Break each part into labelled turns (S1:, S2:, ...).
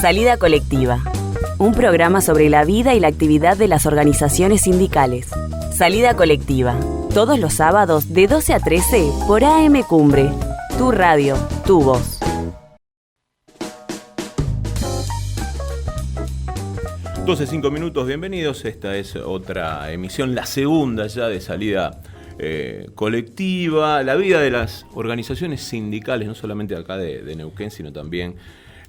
S1: Salida Colectiva, un programa sobre la vida y la actividad de las organizaciones sindicales. Salida Colectiva, todos los sábados de 12 a 13 por AM Cumbre. Tu radio, tu voz.
S2: 12:05, bienvenidos. Esta es otra emisión, la segunda ya de Salida Colectiva. La vida de las organizaciones sindicales, no solamente acá de Neuquén, sino también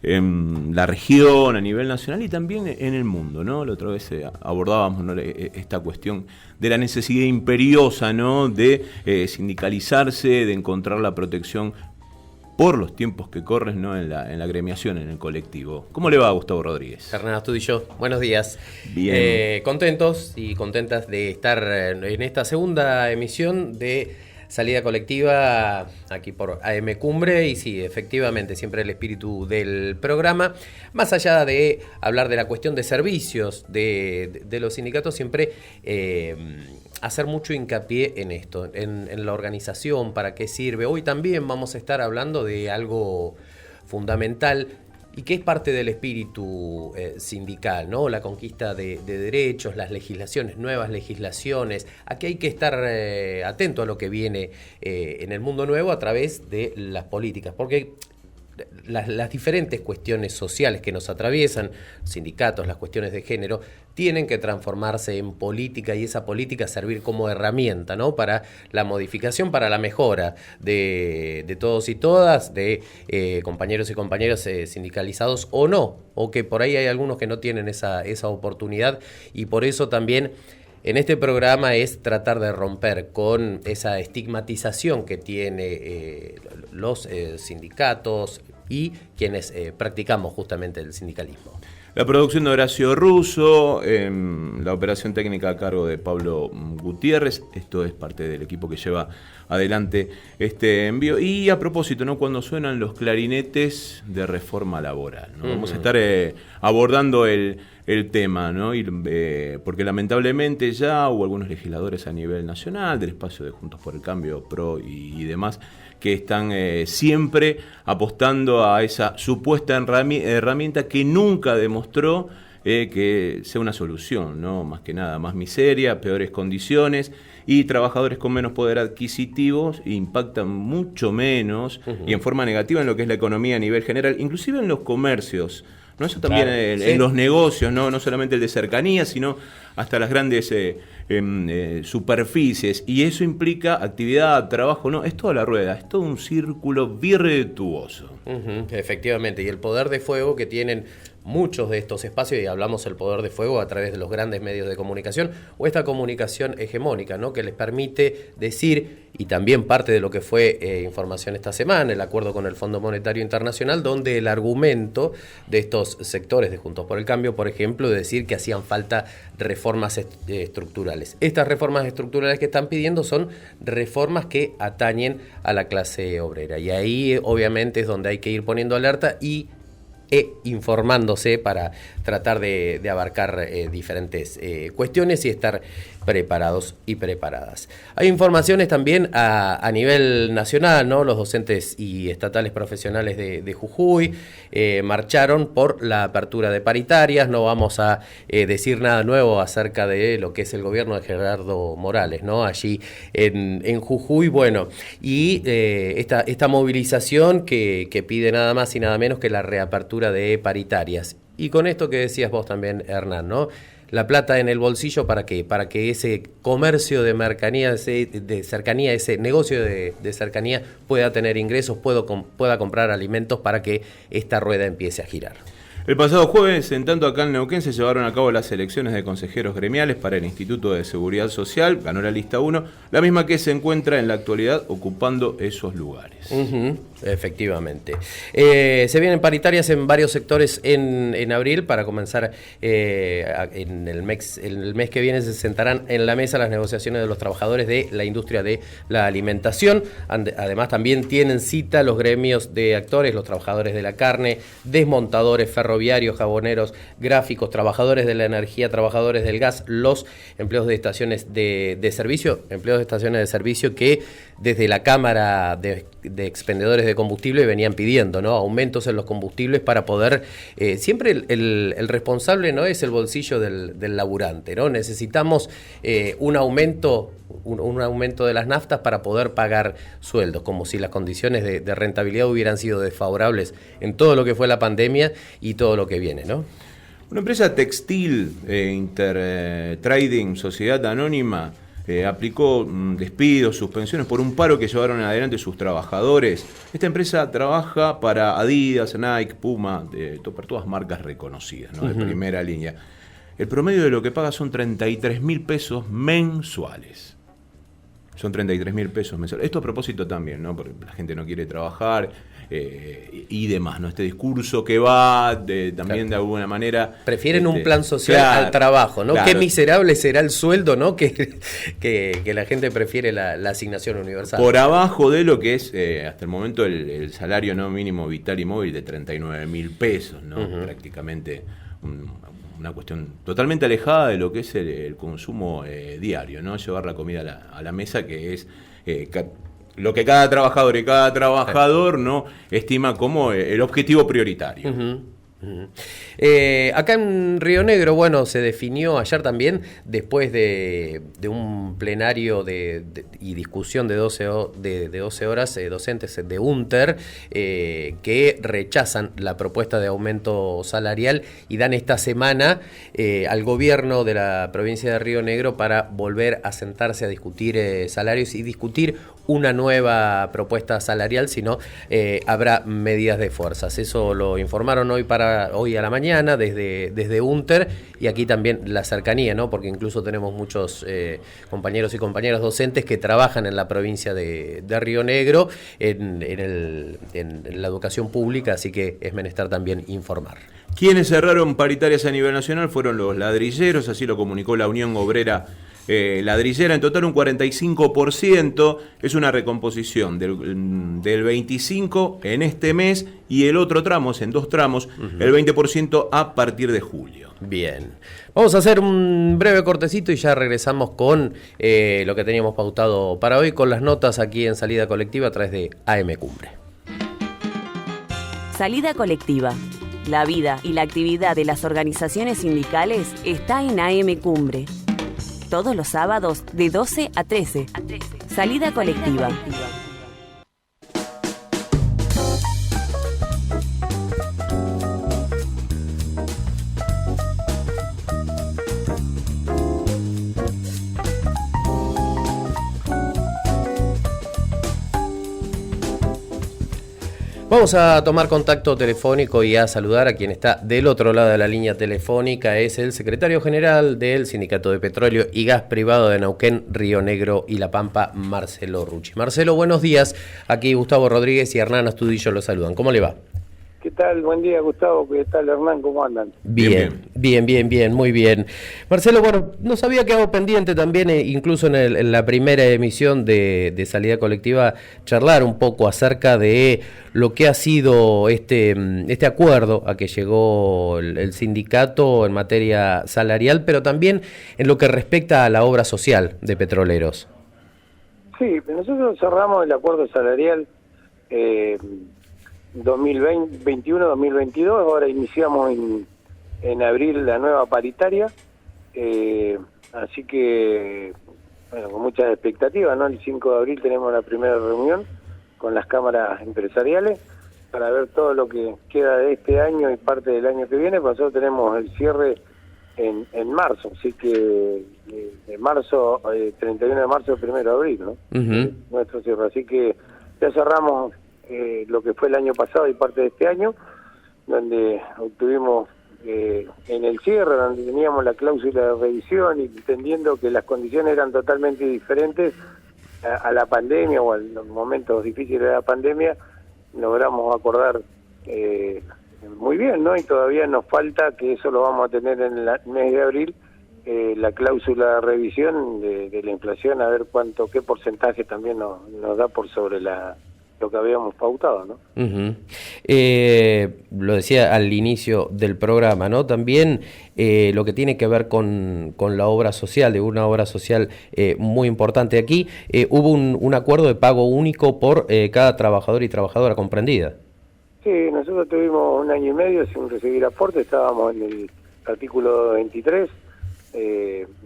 S2: en la región, a nivel nacional y también en el mundo, ¿no? La otra vez abordábamos, ¿no?, esta cuestión de la necesidad imperiosa, ¿no?, de sindicalizarse, de encontrar la protección por los tiempos que corren, ¿no?, en la agremiación, en el colectivo. ¿Cómo le va a Gustavo Rodríguez?
S3: Hernán Astudillo, buenos días.
S2: Bien.
S3: Contentos y contentas de estar en esta segunda emisión de Salida Colectiva aquí por AM Cumbre. Y sí, efectivamente, siempre el espíritu del programa, más allá de hablar de la cuestión de servicios de los sindicatos, siempre hacer mucho hincapié en esto, en la organización, para qué sirve. Hoy también vamos a estar hablando de algo fundamental y que es parte del espíritu sindical, ¿no? La conquista de derechos, las legislaciones, nuevas legislaciones. Aquí hay que estar atento a lo que viene en el mundo nuevo a través de las políticas, porque las diferentes cuestiones sociales que nos atraviesan, sindicatos, las cuestiones de género, tienen que transformarse en política y esa política servir como herramienta, ¿no?, para la modificación, para la mejora de todos y todas, de compañeros y compañeras sindicalizados o no, o que por ahí hay algunos que no tienen esa oportunidad, y por eso también en este programa es tratar de romper con esa estigmatización que tiene los sindicatos y quienes practicamos justamente el sindicalismo.
S2: La producción de Horacio Russo, la operación técnica a cargo de Pablo Gutiérrez. Esto es parte del equipo que lleva adelante este envío. Y a propósito, ¿no?, cuando suenan los clarinetes de reforma laboral, ¿no? Vamos a estar abordando el tema, ¿no? Porque lamentablemente ya hubo algunos legisladores a nivel nacional del espacio de Juntos por el Cambio, PRO y demás, que están siempre apostando a esa supuesta herramienta que nunca demostró que sea una solución, ¿no? Más que nada, más miseria, peores condiciones, y trabajadores con menos poder adquisitivo impactan mucho menos y en forma negativa en lo que es la economía a nivel general, inclusive en los comercios, ¿no? Eso también, claro, en los negocios, no solamente el de cercanía, sino hasta las grandes superficies. Y eso implica actividad, trabajo, ¿no? Es toda la rueda, es todo un círculo virtuoso.
S3: Efectivamente, y el poder de fuego que tienen muchos de estos espacios, y hablamos del poder de fuego a través de los grandes medios de comunicación, o esta comunicación hegemónica, ¿no?, que les permite decir, y también parte de lo que fue información esta semana, el acuerdo con el Fondo Monetario Internacional, donde el argumento de estos sectores de Juntos por el Cambio, por ejemplo, de decir que hacían falta reformas estructurales. Estas reformas estructurales que están pidiendo son reformas que atañen a la clase obrera, y ahí obviamente es donde hay que ir poniendo alerta e informándose para tratar de abarcar diferentes cuestiones y estar preparados y preparadas. Hay informaciones también a nivel nacional, ¿no? Los docentes y estatales profesionales de Jujuy marcharon por la apertura de paritarias. No vamos a decir nada nuevo acerca de lo que es el gobierno de Gerardo Morales, ¿no?, allí en Jujuy. Bueno, y esta movilización que pide nada más y nada menos que la reapertura de paritarias. Y con esto que decías vos también, Hernán, ¿no?, la plata en el bolsillo, ¿para qué? Para que ese comercio de cercanía, ese negocio de cercanía pueda tener ingresos, pueda comprar alimentos para que esta rueda empiece a girar.
S2: El pasado jueves, en tanto acá en Neuquén, se llevaron a cabo las elecciones de consejeros gremiales para el Instituto de Seguridad Social. Ganó la lista 1, la misma que se encuentra en la actualidad ocupando esos lugares.
S3: Efectivamente. Se vienen paritarias en varios sectores en abril para comenzar en el mes que viene. Se sentarán en la mesa las negociaciones de los trabajadores de la industria de la alimentación. Además, también tienen cita los gremios de actores, los trabajadores de la carne, desmontadores, ferroviarios, jaboneros, gráficos, trabajadores de la energía, trabajadores del gas, los empleados de estaciones de servicio, empleados de estaciones de servicio que desde la Cámara de de expendedores de combustible venían pidiendo, ¿no? Aumentos en los combustibles para poder... siempre el responsable no es el bolsillo del laburante, ¿no? Necesitamos un aumento de las naftas para poder pagar sueldos, como si las condiciones de rentabilidad hubieran sido desfavorables en todo lo que fue la pandemia y todo lo que viene, ¿no?
S2: Una empresa textil, Intertrading, sociedad anónima, aplicó despidos, suspensiones por un paro que llevaron adelante sus trabajadores. Esta empresa trabaja para Adidas, Nike, Puma, por todas marcas reconocidas, ¿no? De primera línea. El promedio de lo que paga son 33.000 pesos mensuales. Son 33.000 pesos mensuales. Esto a propósito también, ¿no? Porque la gente no quiere trabajar y demás, ¿no? Este discurso que va también claro. De alguna manera...
S3: Prefieren un plan social al trabajo, ¿no? Claro. Qué miserable será el sueldo, ¿no? Que la gente prefiere la asignación universal.
S2: Por abajo de lo que es hasta el momento el salario no mínimo vital y móvil de 39.000 pesos, ¿no? Prácticamente una cuestión totalmente alejada de lo que es el consumo diario, ¿no? Llevar la comida a la mesa, que es lo que cada trabajador y cada trabajador no estima como el objetivo prioritario.
S3: Acá en Río Negro, bueno, se definió ayer también, después de un plenario y discusión de 12 horas, docentes de UNTER que rechazan la propuesta de aumento salarial y dan esta semana al gobierno de la provincia de Río Negro para volver a sentarse a discutir salarios y discutir una nueva propuesta salarial, sino habrá medidas de fuerzas. Eso lo informaron hoy a la mañana desde UNTER, y aquí también la cercanía, ¿no? Porque incluso tenemos muchos compañeros y compañeras docentes que trabajan en la provincia de Río Negro en la educación pública, así que es menester también informar.
S2: Quienes cerraron paritarias a nivel nacional fueron los ladrilleros, así lo comunicó la Unión Obrera Ladrillera. En total un 45%, es una recomposición del 25% en este mes y el otro tramo, en 2 tramos, el 20% a partir de julio.
S3: Bien, vamos a hacer un breve cortecito y ya regresamos con lo que teníamos pautado para hoy, con las notas aquí en Salida Colectiva a través de AM Cumbre.
S1: Salida Colectiva. La vida y la actividad de las organizaciones sindicales está en AM Cumbre. Todos los sábados de 12 a 13. Salida Colectiva.
S3: Vamos a tomar contacto telefónico y a saludar a quien está del otro lado de la línea telefónica. Es el secretario general del Sindicato de Petróleo y Gas Privado de Neuquén, Río Negro y La Pampa, Marcelo Rucci. Marcelo, buenos días. Aquí Gustavo Rodríguez y Hernán Astudillo lo saludan. ¿Cómo le va?
S4: ¿Qué tal? Buen día, Gustavo. ¿Qué tal, Hernán? ¿Cómo andan?
S3: Bien, muy bien. Marcelo, bueno, nos había quedado pendiente también, incluso en la primera emisión de Salida Colectiva, charlar un poco acerca de lo que ha sido este acuerdo a que llegó el sindicato en materia salarial, pero también en lo que respecta a la obra social de petroleros.
S4: Sí, nosotros cerramos el acuerdo salarial 2021-2022, ahora iniciamos en abril la nueva paritaria, así que, bueno, con muchas expectativas, ¿no? El 5 de abril tenemos la primera reunión con las cámaras empresariales para ver todo lo que queda de este año y parte del año que viene. Nosotros tenemos el cierre en marzo, así que de marzo, 31 de marzo, 1 de abril, ¿no? Nuestro cierre, así que ya cerramos lo que fue el año pasado y parte de este año, donde obtuvimos en el cierre, donde teníamos la cláusula de revisión y entendiendo que las condiciones eran totalmente diferentes a la pandemia o a los momentos difíciles de la pandemia, logramos acordar muy bien, ¿no? Y todavía nos falta, que eso lo vamos a tener en el mes de abril, la cláusula de revisión de la inflación, a ver qué porcentaje también nos da por sobre la lo que habíamos pautado, ¿no?
S3: Lo decía al inicio del programa, ¿no? También lo que tiene que ver con la obra social, de una obra social muy importante aquí, hubo un acuerdo de pago único por cada trabajador y trabajadora comprendida.
S4: Sí, nosotros tuvimos 1 año y medio sin recibir aporte, estábamos en el artículo 23,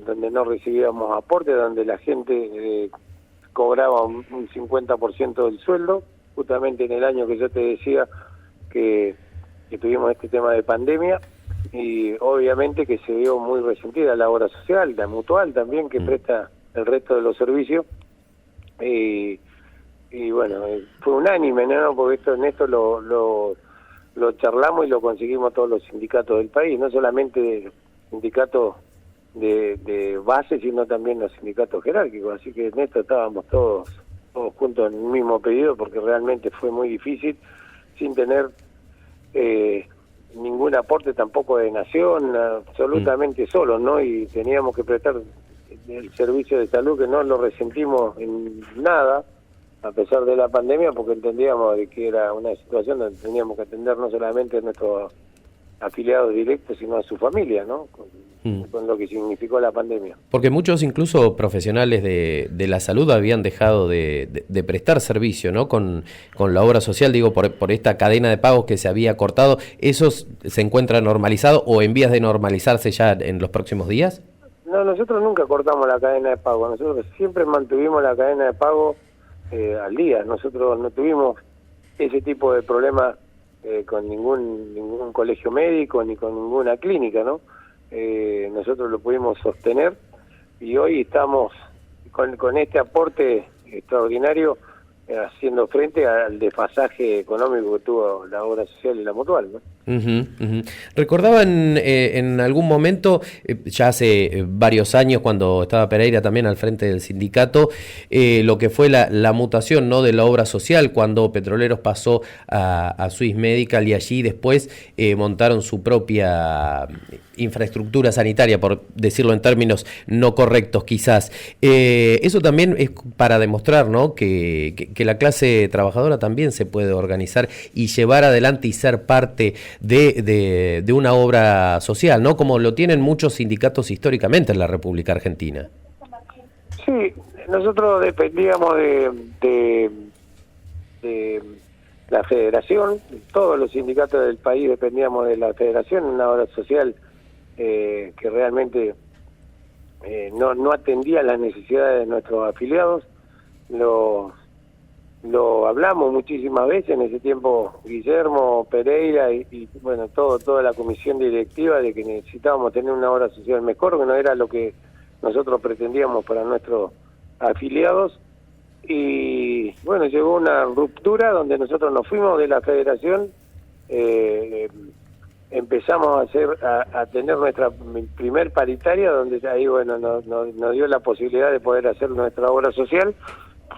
S4: donde no recibíamos aporte, donde la gente cobraba un 50% del sueldo, justamente en el año que yo te decía que tuvimos este tema de pandemia, y obviamente que se vio muy resentida la obra social, la mutual también, que presta el resto de los servicios, y bueno, fue unánime, ¿no? Porque en esto lo charlamos y lo conseguimos todos los sindicatos del país, no solamente sindicatos de base, sino también los sindicatos jerárquicos, así que en esto estábamos todos juntos en el mismo pedido, porque realmente fue muy difícil, sin tener ningún aporte tampoco de nación, absolutamente solos, ¿no? Y teníamos que prestar el servicio de salud, que no lo resentimos en nada, a pesar de la pandemia, porque entendíamos de que era una situación donde teníamos que atender no solamente a nuestros afiliados directos, sino a su familia, ¿no? Con lo que significó la pandemia.
S3: Porque muchos, incluso profesionales de la salud, habían dejado de prestar servicio, ¿no? Con la obra social, digo, por esta cadena de pagos que se había cortado. ¿Eso se encuentra normalizado o en vías de normalizarse ya en los próximos días?
S4: No, nosotros nunca cortamos la cadena de pago. Nosotros siempre mantuvimos la cadena de pago al día. Nosotros no tuvimos ese tipo de problema con ningún colegio médico ni con ninguna clínica, ¿no? Nosotros lo pudimos sostener y hoy estamos con este aporte extraordinario haciendo frente al desfasaje económico que tuvo la obra social y la mutual, ¿no?
S3: Recordaban en algún momento, ya hace varios años, cuando estaba Pereira también al frente del sindicato, lo que fue la mutación, ¿no?, de la obra social, cuando Petroleros pasó a Swiss Medical y allí después montaron su propia infraestructura sanitaria, por decirlo en términos no correctos quizás. Eso también es para demostrar, ¿no?, que la clase trabajadora también se puede organizar y llevar adelante y ser parte de una obra social, ¿no?, como lo tienen muchos sindicatos históricamente en la República Argentina.
S4: Sí, nosotros dependíamos de la federación, todos los sindicatos del país dependíamos de la federación, una obra social que realmente no atendía las necesidades de nuestros afiliados. Lo hablamos muchísimas veces en ese tiempo, Guillermo, Pereira y bueno, toda la comisión directiva, de que necesitábamos tener una obra social mejor, que no era lo que nosotros pretendíamos para nuestros afiliados. Y bueno, llegó una ruptura donde nosotros nos fuimos de la federación, empezamos a tener nuestra primer paritaria, donde ahí bueno nos dio la posibilidad de poder hacer nuestra obra social.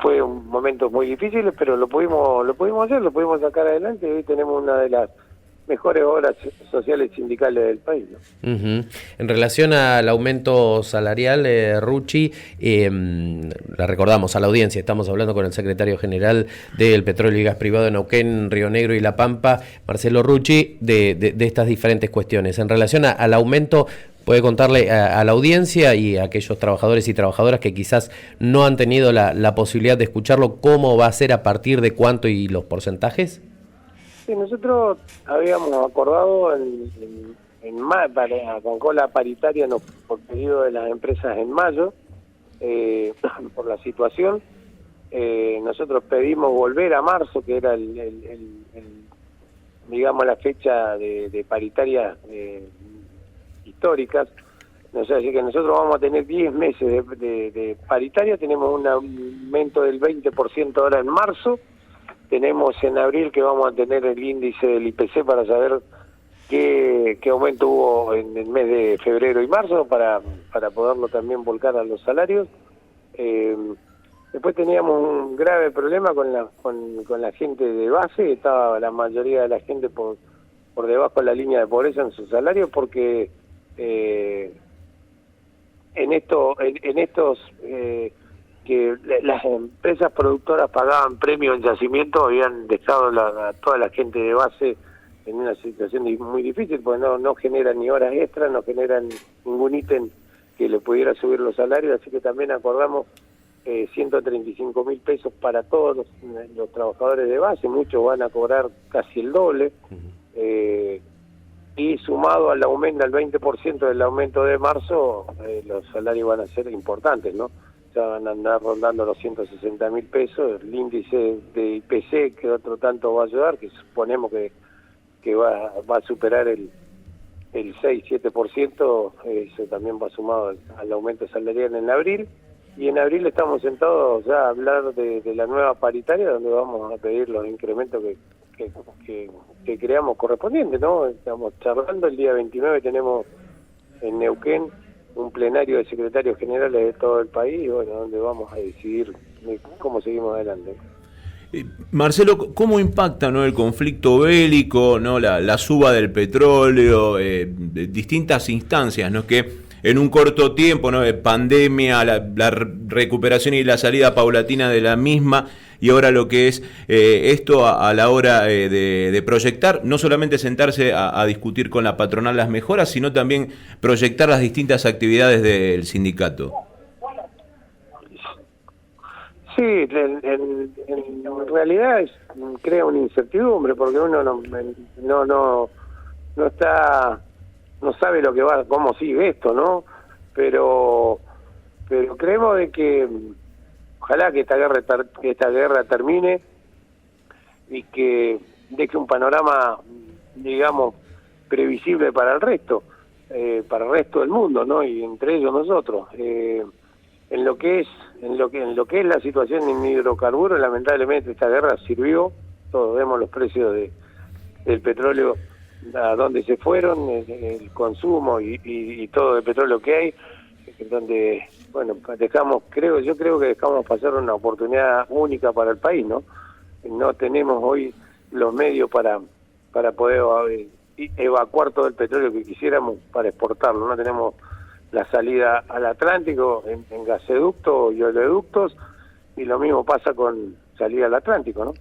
S4: Fue un momento muy difícil, pero lo pudimos hacer, lo pudimos sacar adelante, y hoy tenemos una de las mejores obras sociales sindicales del país, ¿no?
S3: En relación al aumento salarial, Rucci, la recordamos a la audiencia, estamos hablando con el secretario general del Petróleo y Gas Privado de Neuquén, Río Negro y La Pampa, Marcelo Rucci, de estas diferentes cuestiones. En relación al aumento, ¿puede contarle a la audiencia y a aquellos trabajadores y trabajadoras que quizás no han tenido la posibilidad de escucharlo, cómo va a ser, a partir de cuánto y los porcentajes?
S4: Sí, nosotros habíamos acordado arrancó la paritaria por pedido de las empresas en mayo, por la situación. Nosotros pedimos volver a marzo, que era digamos la fecha de paritaria históricas. No sé, así que nosotros vamos a tener 10 meses de paritaria. Tenemos un aumento del 20% ahora en marzo. Tenemos en abril que vamos a tener el índice del IPC para saber qué aumento hubo en el mes de febrero y marzo, para poderlo también volcar a los salarios. Después teníamos un grave problema con la gente de base. Estaba la mayoría de la gente por debajo de la línea de pobreza en sus salarios, porque en estos las empresas productoras pagaban premio en yacimiento, habían dejado a toda la gente de base en una situación muy difícil, porque no generan ni horas extras, no generan ningún ítem que le pudiera subir los salarios, así que también acordamos 135.000 pesos para todos los trabajadores de base, muchos van a cobrar casi el doble, y sumado al aumento, al 20% del aumento de marzo, los salarios van a ser importantes, ¿no? Ya van a andar rondando los 160.000 pesos, el índice de IPC que otro tanto va a ayudar, que suponemos que va a superar el 6-7%, eso también va sumado al aumento salarial en abril, y en abril estamos sentados ya a hablar de la nueva paritaria, donde vamos a pedir los incrementos que creamos correspondientes, ¿no? Estamos charlando, el día 29 tenemos en Neuquén un plenario de secretarios generales de todo el país, bueno, donde vamos a decidir cómo seguimos adelante.
S2: Marcelo, ¿cómo impacta, ¿no?, el conflicto bélico, ¿no?, la suba del petróleo, de distintas instancias, ¿no?, que en un corto tiempo, ¿no?, de pandemia, la recuperación y la salida paulatina de la misma, y ahora lo que es esto a la hora de proyectar, no solamente sentarse a discutir con la patronal las mejoras, sino también proyectar las distintas actividades del sindicato?
S4: Sí, en realidad crea una incertidumbre, porque uno no sabe lo que va, cómo sigue esto, ¿no? Pero creemos de que ojalá que esta guerra termine y que deje un panorama, digamos, previsible para el resto del mundo, ¿no? Y entre ellos nosotros. En lo que es la situación en hidrocarburos, lamentablemente esta guerra sirvió. Todos vemos los precios del petróleo, a dónde se fueron, el consumo y todo el petróleo que hay, donde, bueno, yo creo que dejamos pasar una oportunidad única para el país, ¿no? No tenemos hoy los medios para poder evacuar todo el petróleo que quisiéramos para exportarlo. No tenemos la salida al Atlántico en gasoductos y oleoductos, y lo mismo pasa con salida al Atlántico, ¿no?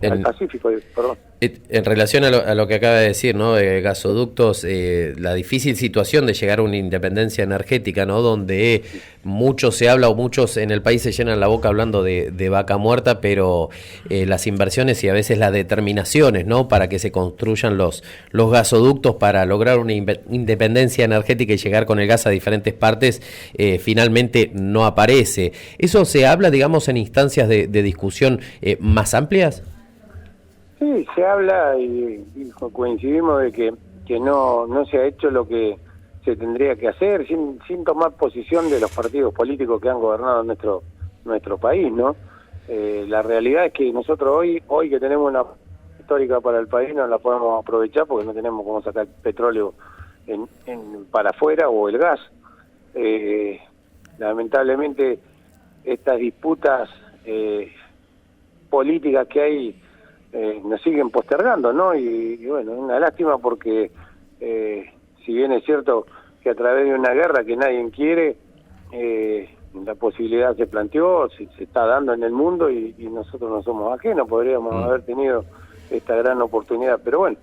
S4: Al Pacífico, perdón.
S3: En relación a lo que acaba de decir, ¿no?, de gasoductos, la difícil situación de llegar a una independencia energética, ¿no?, donde mucho se habla o muchos en el país se llenan la boca hablando de vaca muerta, pero las inversiones y a veces las determinaciones, ¿no?, para que se construyan los gasoductos para lograr una independencia energética y llegar con el gas a diferentes partes, finalmente no aparece. ¿Eso se habla, digamos, en instancias de discusión más amplias?
S4: Sí, se habla y coincidimos de que no se ha hecho lo que se tendría que hacer, sin tomar posición de los partidos políticos que han gobernado nuestro país, ¿no? La realidad es que nosotros hoy que tenemos una histórica para el país, no la podemos aprovechar porque no tenemos cómo sacar petróleo para afuera o el gas. Lamentablemente estas disputas políticas que hay nos siguen postergando, ¿no? Y bueno, es una lástima porque si bien es cierto que a través de una guerra que nadie quiere, la posibilidad se planteó, se está dando en el mundo y nosotros no somos ajenos, podríamos haber tenido esta gran oportunidad, pero bueno,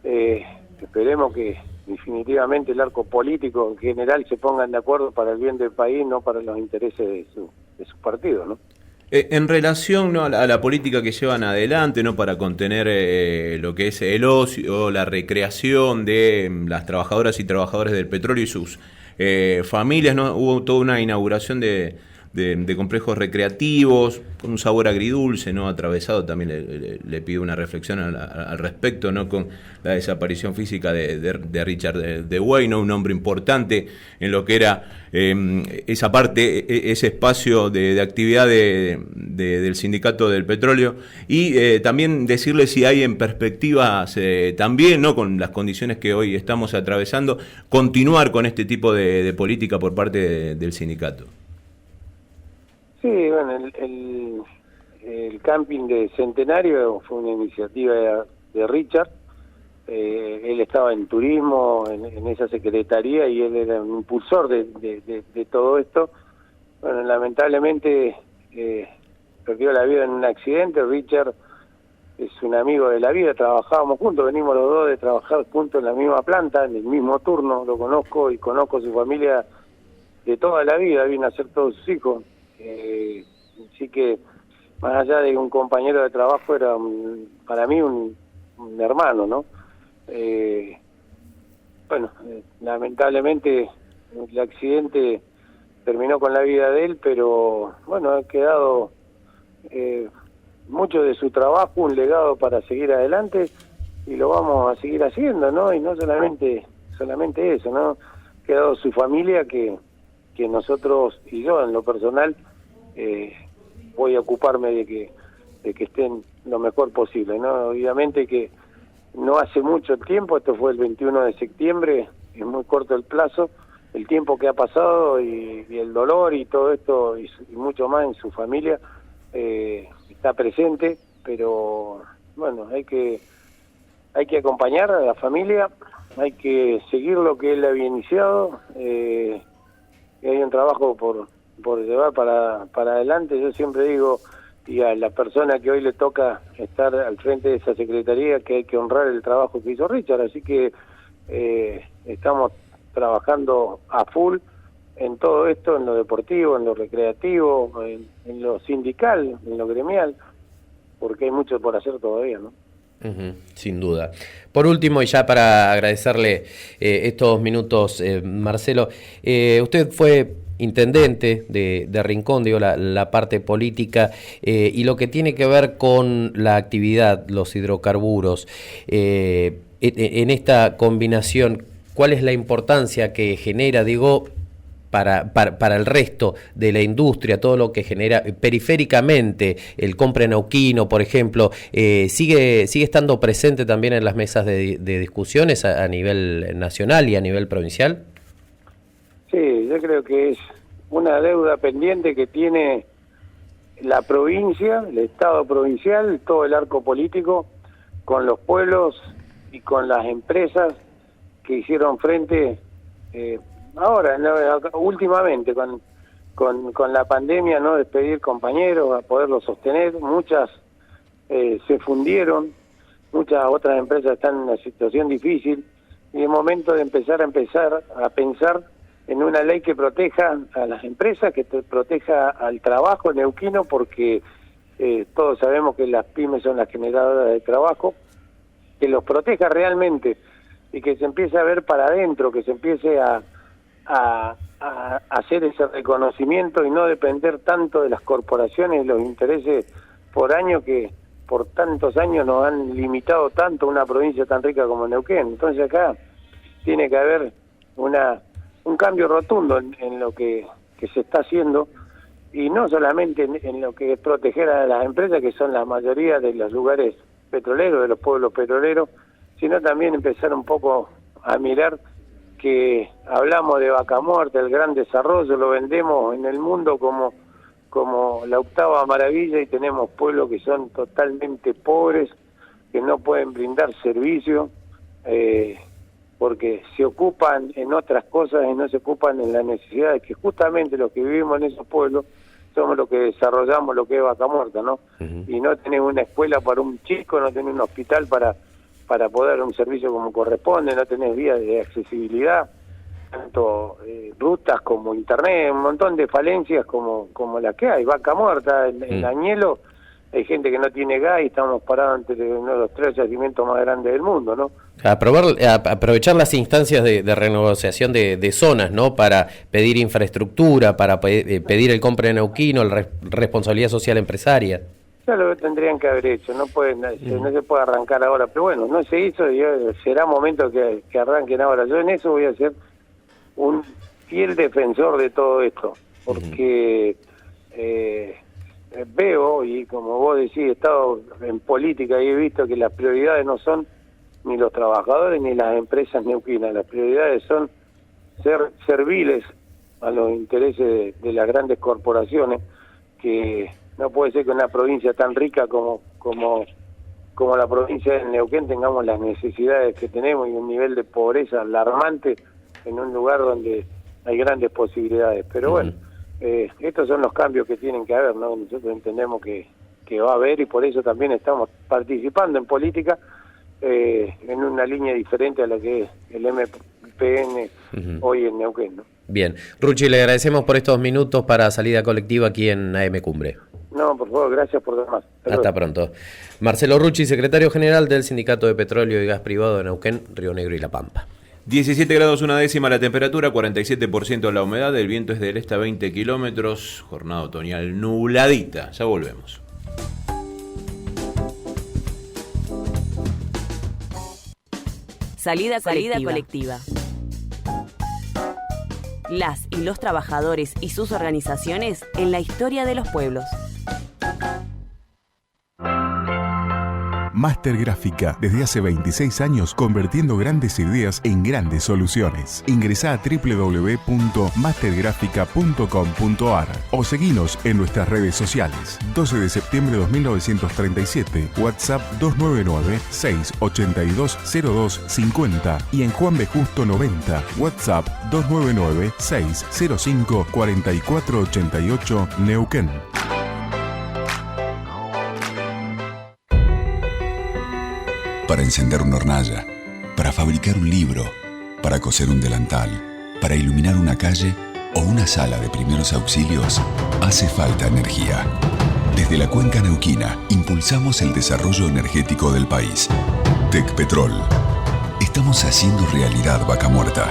S4: esperemos que definitivamente el arco político en general se pongan de acuerdo para el bien del país, no para los intereses de su partido, ¿no?
S2: En relación, ¿no?, a la política que llevan adelante, ¿no?, para contener lo que es el ocio, la recreación de las trabajadoras y trabajadores del petróleo y sus familias, ¿no?, hubo toda una inauguración de complejos recreativos con un sabor agridulce, ¿no?, atravesado, también le pido una reflexión al respecto, ¿no?, con la desaparición física de Richard Dewey, ¿no?, un hombre importante en lo que era esa parte, ese espacio de actividad del sindicato del petróleo, y también decirle si hay en perspectivas también, ¿no?, con las condiciones que hoy estamos atravesando, continuar con este tipo de política por parte del sindicato.
S4: Sí, bueno, el camping de Centenario fue una iniciativa de Richard. Él estaba en turismo, en esa secretaría, y él era un impulsor de todo esto. bueno, lamentablemente perdió la vida en un accidente. Richard es un amigo de la vida, trabajábamos juntos, venimos los dos de trabajar juntos en la misma planta, en el mismo turno, lo conozco y conozco su familia de toda la vida, vino a ser todos sus hijos. Así que, más allá de un compañero de trabajo, era para mí un hermano, ¿no? Bueno, lamentablemente el accidente terminó con la vida de él, pero bueno, ha quedado mucho de su trabajo, un legado para seguir adelante, y lo vamos a seguir haciendo, ¿no? Y no solamente eso, ¿no? Ha quedado su familia que nosotros, y yo en lo personal, voy a ocuparme de que estén lo mejor posible, ¿no? Obviamente que no hace mucho tiempo, esto fue el 21 de septiembre, es muy corto el plazo, el tiempo que ha pasado y el dolor y todo esto y mucho más en su familia está presente, pero bueno, hay que acompañar a la familia, hay que seguir lo que él había iniciado, y hay un trabajo por llevar para adelante. Yo siempre digo, y a la persona que hoy le toca estar al frente de esa secretaría, que hay que honrar el trabajo que hizo Richard, así que estamos trabajando a full en todo esto, en lo deportivo, en lo recreativo, en lo sindical, en lo gremial, porque hay mucho por hacer todavía, ¿no?
S3: Sin duda. Por último, y ya para agradecerle estos minutos, Marcelo, usted fue intendente de Rincón, digo, la parte política, y lo que tiene que ver con la actividad, los hidrocarburos, en esta combinación, ¿cuál es la importancia que genera, digo, para el resto de la industria, todo lo que genera periféricamente el Compre Neuquino, por ejemplo, sigue estando presente también en las mesas de discusiones a nivel nacional y a nivel provincial?
S4: Sí, yo creo que es una deuda pendiente que tiene la provincia, el Estado provincial, todo el arco político, con los pueblos y con las empresas que hicieron frente ahora, ¿no? Últimamente, con la pandemia, ¿no? Despedir compañeros, a poderlos sostener. Muchas se fundieron, muchas otras empresas están en una situación difícil, y es momento de empezar a pensar en una ley que proteja a las empresas, que proteja al trabajo neuquino, porque todos sabemos que las pymes son las generadoras de trabajo, que los proteja realmente y que se empiece a ver para adentro, que se empiece a hacer ese reconocimiento y no depender tanto de las corporaciones y los intereses por año que por tantos años nos han limitado tanto una provincia tan rica como Neuquén. Entonces acá tiene que haber un cambio rotundo en lo que se está haciendo, y no solamente en lo que es proteger a las empresas, que son la mayoría de los lugares petroleros, de los pueblos petroleros, sino también empezar un poco a mirar que hablamos de Vaca Muerta, el gran desarrollo, lo vendemos en el mundo como la octava maravilla, y tenemos pueblos que son totalmente pobres, que no pueden brindar servicio, porque se ocupan en otras cosas y no se ocupan en las necesidades, que justamente los que vivimos en esos pueblos somos los que desarrollamos lo que es Vaca Muerta, ¿no? Y no tenés una escuela para un chico, no tenés un hospital para poder dar un servicio como corresponde, no tenés vías de accesibilidad, tanto rutas como internet, un montón de falencias como las que hay. Vaca Muerta, en Añelo, hay gente que no tiene gas y estamos parados ante uno de los 3 yacimientos más grandes del mundo, ¿no?
S3: Aprovechar las instancias de renegociación de zonas, ¿no? Para pedir infraestructura, para pedir el Compre Neuquino, responsabilidad social empresaria.
S4: Ya lo tendrían que haber hecho, no se puede arrancar ahora, pero bueno, no se hizo, y será momento que arranquen ahora. Yo en eso voy a ser un fiel defensor de todo esto, porque veo, y como vos decís, he estado en política y he visto que las prioridades no son ni los trabajadores ni las empresas neuquinas, las prioridades son ser serviles a los intereses de las grandes corporaciones, que no puede ser que una provincia tan rica como la provincia de Neuquén tengamos las necesidades que tenemos y un nivel de pobreza alarmante en un lugar donde hay grandes posibilidades. Pero bueno, Estos son los cambios que tienen que haber, ¿no? Nosotros entendemos que va a haber, y por eso también estamos participando en política en una línea diferente a la que es el MPN hoy en Neuquén, ¿no?
S3: Bien. Rucci, le agradecemos por estos minutos para Salida Colectiva aquí en AM Cumbre.
S4: No, por favor, gracias por demás.
S3: Hasta pronto. Marcelo Rucci, secretario general del Sindicato de Petróleo y Gas Privado de Neuquén, Río Negro y La Pampa.
S2: 17 grados una décima la temperatura, 47% la humedad, el viento es del este a 20 kilómetros, jornada otoñal nubladita. Ya volvemos.
S1: Salida colectiva. Las y los trabajadores y sus organizaciones en la historia de los pueblos.
S5: Máster Gráfica, desde hace 26 años convirtiendo grandes ideas en grandes soluciones. Ingresá a www.mastergrafica.com.ar o seguinos en nuestras redes sociales. 12 de septiembre de 1937, WhatsApp 299-682-0250 y en Juan B. Justo 90, WhatsApp 299-605-4488, Neuquén.
S6: Para encender una hornalla, para fabricar un libro, para coser un delantal, para iluminar una calle o una sala de primeros auxilios, hace falta energía. Desde la Cuenca Neuquina impulsamos el desarrollo energético del país. Tecpetrol. Estamos haciendo realidad Vaca Muerta.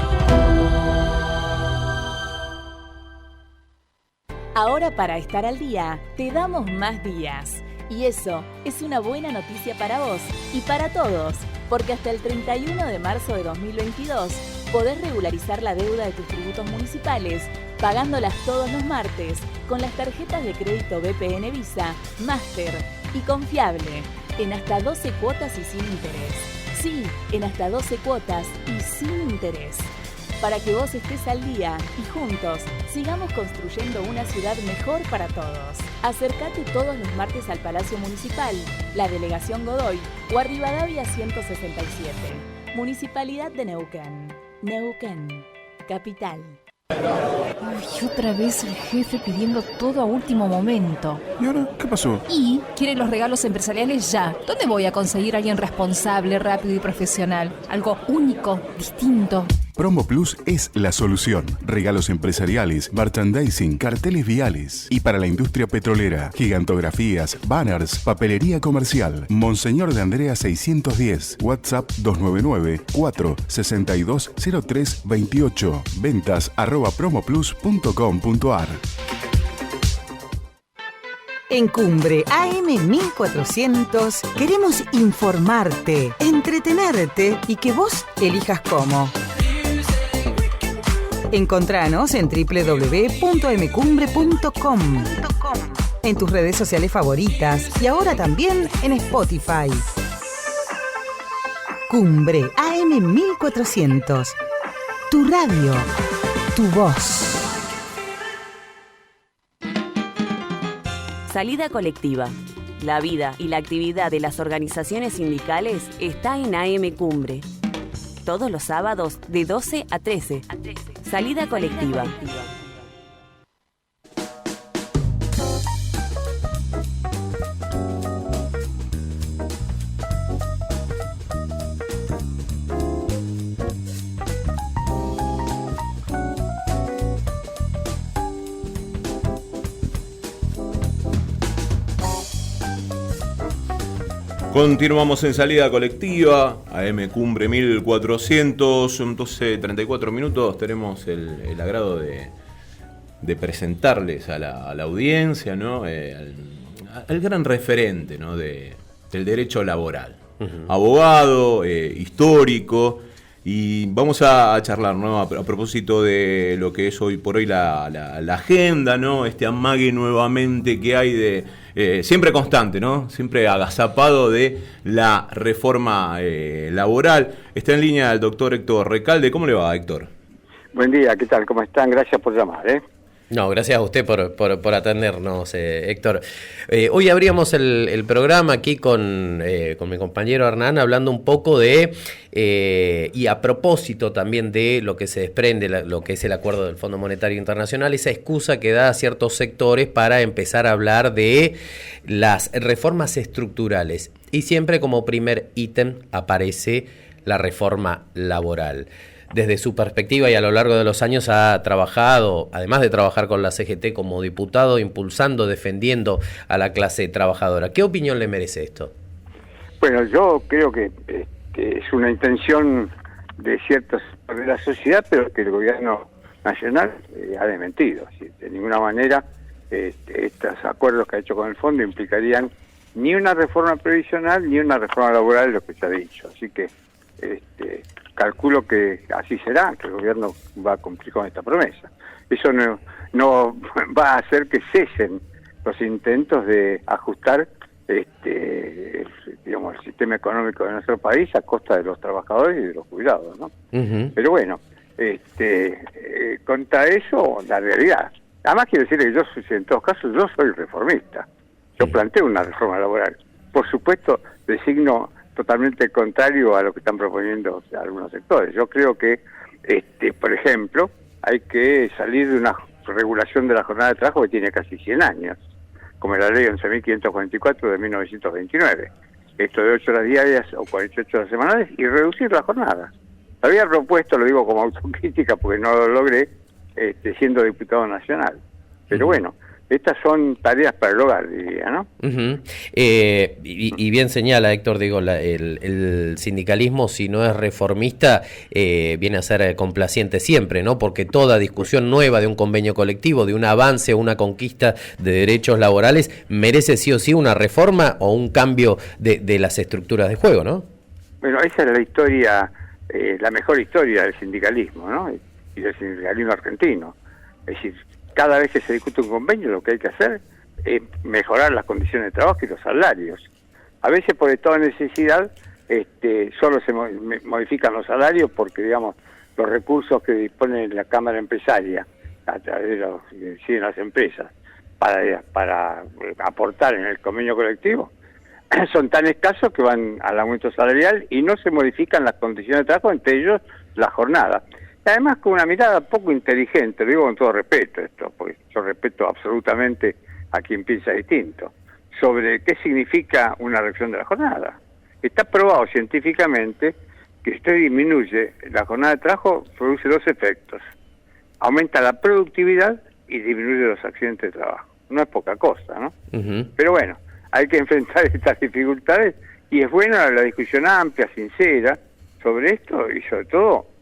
S7: Ahora, para estar al día, te damos más días. Y eso es una buena noticia para vos y para todos, porque hasta el 31 de marzo de 2022 podés regularizar la deuda de tus tributos municipales, pagándolas todos los martes con las tarjetas de crédito BPN Visa, Máster y Confiable, en hasta 12 cuotas y sin interés. Sí, en hasta 12 cuotas y sin interés. Para que vos estés al día y juntos sigamos construyendo una ciudad mejor para todos. Acércate todos los martes al Palacio Municipal, la Delegación Godoy o a Rivadavia 167. Municipalidad de Neuquén. Neuquén, capital.
S8: Uy, otra vez el jefe pidiendo todo a último momento.
S5: ¿Y ahora qué pasó?
S8: Y quiere los regalos empresariales ya. ¿Dónde voy a conseguir a alguien responsable, rápido y profesional? Algo único, distinto.
S5: Promo Plus es la solución. Regalos empresariales, merchandising, carteles viales. Y para la industria petrolera, gigantografías, banners, papelería comercial. Monseñor de Andrea 610, WhatsApp 299-462-0328. Ventas @promoplus.com.ar.
S9: En Cumbre AM 1400 queremos informarte, entretenerte y que vos elijas cómo. Encontranos en www.mcumbre.com, en tus redes sociales favoritas y ahora también en Spotify. Cumbre AM 1400. Tu radio, tu voz.
S1: Salida colectiva. La vida y la actividad de las organizaciones sindicales está en AM Cumbre. Todos los sábados de 12 a 13. Salida colectiva.
S2: Continuamos en Salida Colectiva, AM Cumbre 1400, 12:34 minutos. Tenemos el agrado de presentarles a la audiencia, ¿no? Al gran referente, ¿no? del derecho laboral. Abogado, histórico, y vamos a charlar, ¿no? A propósito de lo que es hoy por hoy la agenda, ¿no? Este amague nuevamente que hay de... siempre constante, ¿no? Siempre agazapado de la reforma laboral. Está en línea el doctor Héctor Recalde. ¿Cómo le va, Héctor?
S10: Buen día, ¿qué tal? ¿Cómo están? Gracias por llamar,
S3: No, gracias a usted por atendernos, Héctor. Hoy abríamos el programa aquí con mi compañero Hernán hablando un poco de, y a propósito también de lo que se desprende, lo que es el acuerdo del Fondo Monetario Internacional, esa excusa que da a ciertos sectores para empezar a hablar de las reformas estructurales. Y siempre como primer ítem aparece la reforma laboral. Desde su perspectiva y a lo largo de los años ha trabajado, además de trabajar con la CGT como diputado, impulsando, defendiendo a la clase trabajadora. ¿Qué opinión le merece esto?
S10: Bueno, yo creo que es una intención de ciertos de la sociedad, pero que el gobierno nacional ha desmentido. De ninguna manera estos acuerdos que ha hecho con el fondo implicarían ni una reforma previsional ni una reforma laboral, lo que se ha dicho. Así que calculo que así será, que el gobierno va a cumplir con esta promesa. Eso no va a hacer que cesen los intentos de ajustar digamos, el sistema económico de nuestro país a costa de los trabajadores y de los jubilados, ¿no? Uh-huh. Pero bueno, contra eso, la realidad. Además quiero decir que yo, en todos casos, yo soy reformista. Yo planteo una reforma laboral. Por supuesto, de signo totalmente contrario a lo que están proponiendo algunos sectores. Yo creo que, por ejemplo, hay que salir de una regulación de la jornada de trabajo que tiene casi 100 años, como la ley 11.544 de 1929. Esto de 8 horas diarias o 48 horas semanales y reducir la jornada. Había propuesto, lo digo como autocrítica porque no lo logré, siendo diputado nacional. Pero bueno, estas son tareas para el hogar, diría, ¿no? Uh-huh.
S3: Y bien señala, Héctor, digo, el sindicalismo, si no es reformista, viene a ser complaciente siempre, ¿no? Porque toda discusión nueva de un convenio colectivo, de un avance o una conquista de derechos laborales, merece sí o sí una reforma o un cambio de las estructuras de juego, ¿no?
S10: Bueno, esa es la historia, la mejor historia del sindicalismo, ¿no? Y del sindicalismo argentino. Es decir, cada vez que se discute un convenio, lo que hay que hacer es mejorar las condiciones de trabajo y los salarios. A veces por estado de necesidad solo se modifican los salarios porque, digamos, los recursos que dispone la Cámara Empresaria a través de las empresas para aportar en el convenio colectivo son tan escasos que van al aumento salarial y no se modifican las condiciones de trabajo, entre ellos la jornada. Además, con una mirada poco inteligente, lo digo con todo respeto esto, porque yo respeto absolutamente a quien piensa distinto, sobre qué significa una reducción de la jornada. Está probado científicamente que si usted disminuye la jornada de trabajo, produce dos efectos. Aumenta la productividad y disminuye los accidentes de trabajo. No es poca cosa, ¿no? Uh-huh. Pero bueno, hay que enfrentar estas dificultades y es buena la discusión amplia, sincera, sobre esto y sobre todo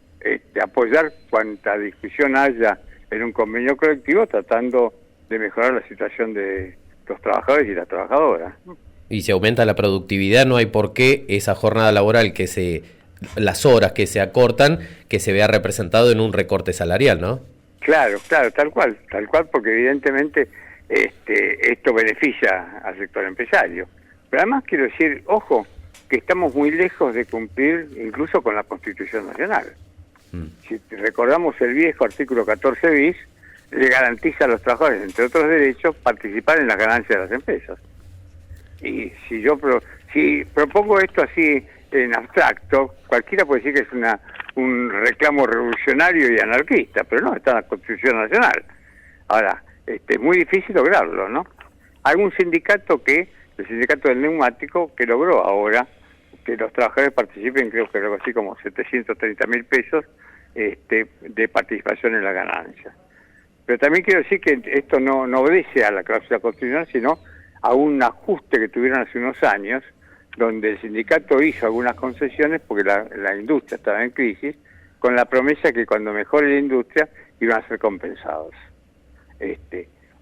S10: apoyar cuanta discusión haya en un convenio colectivo tratando de mejorar la situación de los trabajadores y las trabajadoras.
S3: Y si aumenta la productividad, no hay por qué esa jornada laboral las horas que se acortan, que se vea representado en un recorte salarial, ¿no?
S10: Claro, tal cual, porque evidentemente esto beneficia al sector empresario. Pero además quiero decir, ojo, que estamos muy lejos de cumplir incluso con la Constitución Nacional. Si recordamos el viejo artículo 14 bis, le garantiza a los trabajadores, entre otros derechos, participar en las ganancias de las empresas. Y si propongo esto así en abstracto, cualquiera puede decir que es un reclamo revolucionario y anarquista, pero no, está en la Constitución Nacional. Ahora, es muy difícil lograrlo, ¿no? Hay un sindicato el sindicato del neumático, que logró ahora que los trabajadores participen, creo que algo así como 730.000 pesos de participación en la ganancia. Pero también quiero decir que esto no obedece a la cláusula constitucional, sino a un ajuste que tuvieron hace unos años, donde el sindicato hizo algunas concesiones porque la industria estaba en crisis, con la promesa que cuando mejore la industria iban a ser compensados.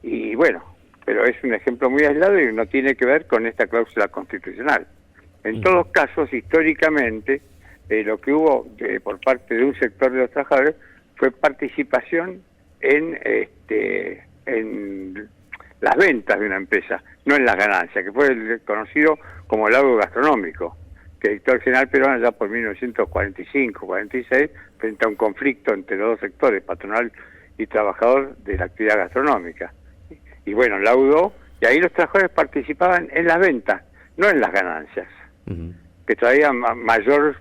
S10: Y bueno, pero es un ejemplo muy aislado y no tiene que ver con esta cláusula constitucional. En todos casos, históricamente, lo que hubo por parte de un sector de los trabajadores fue participación en las ventas de una empresa, no en las ganancias, que fue conocido como el laudo gastronómico, que dictó el general Perón allá por 1945-46, frente a un conflicto entre los dos sectores, patronal y trabajador de la actividad gastronómica. Y bueno, laudó, y ahí los trabajadores participaban en las ventas, no en las ganancias, que traían mayor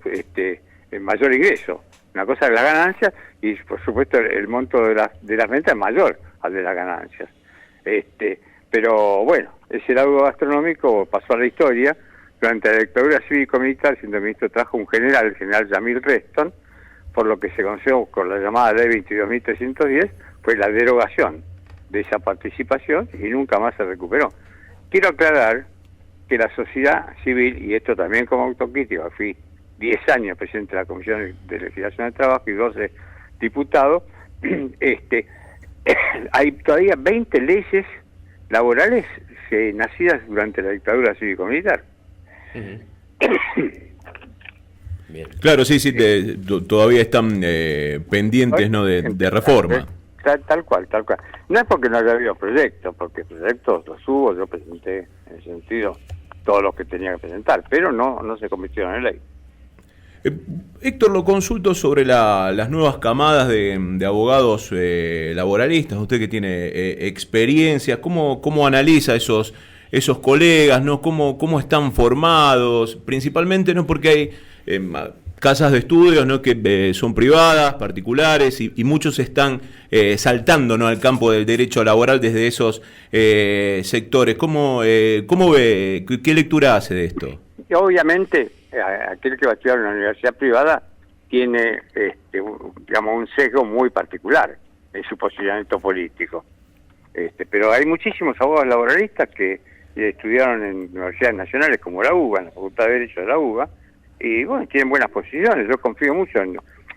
S10: ingreso. Una cosa es las ganancias y por supuesto el monto de las ventas es mayor al de las ganancias. Pero bueno, ese laudo gastronómico pasó a la historia. Durante la dictadura cívico-militar, siendo ministro de Trabajo un general, el general Yamil Reston, por lo que se conoció con la llamada ley 22.310, fue la derogación de esa participación y nunca más se recuperó. Quiero aclarar que la sociedad civil, y esto también como autocrítica, fui 10 años presidente de la Comisión de Legislación del Trabajo y 12 diputados, hay todavía 20 leyes laborales nacidas durante la dictadura cívico-militar.
S2: Bien. Claro, sí, todavía están pendientes, ¿no?, de reforma.
S10: Tal cual. No es porque no haya habido proyectos, porque proyectos los hubo, yo presenté en ese sentido todos los que tenía que presentar, pero no se convirtieron en ley.
S2: Héctor, lo consulto sobre las nuevas camadas de abogados laboralistas, usted que tiene experiencia, ¿cómo analiza esos colegas, ¿no? ¿Cómo están formados? Principalmente, ¿no?, porque hay casas de estudios, ¿no?, que son privadas, particulares, y muchos están saltando, ¿no?, al campo del derecho laboral desde esos sectores. ¿Cómo ve? ¿Qué lectura hace de esto?
S10: Obviamente, aquel que va a estudiar en una universidad privada tiene, un sesgo muy particular en su posicionamiento político. Pero hay muchísimos abogados laboralistas que estudiaron en universidades nacionales como la UBA, en la Facultad de Derecho de la UBA, y bueno, tienen buenas posiciones. Yo confío mucho en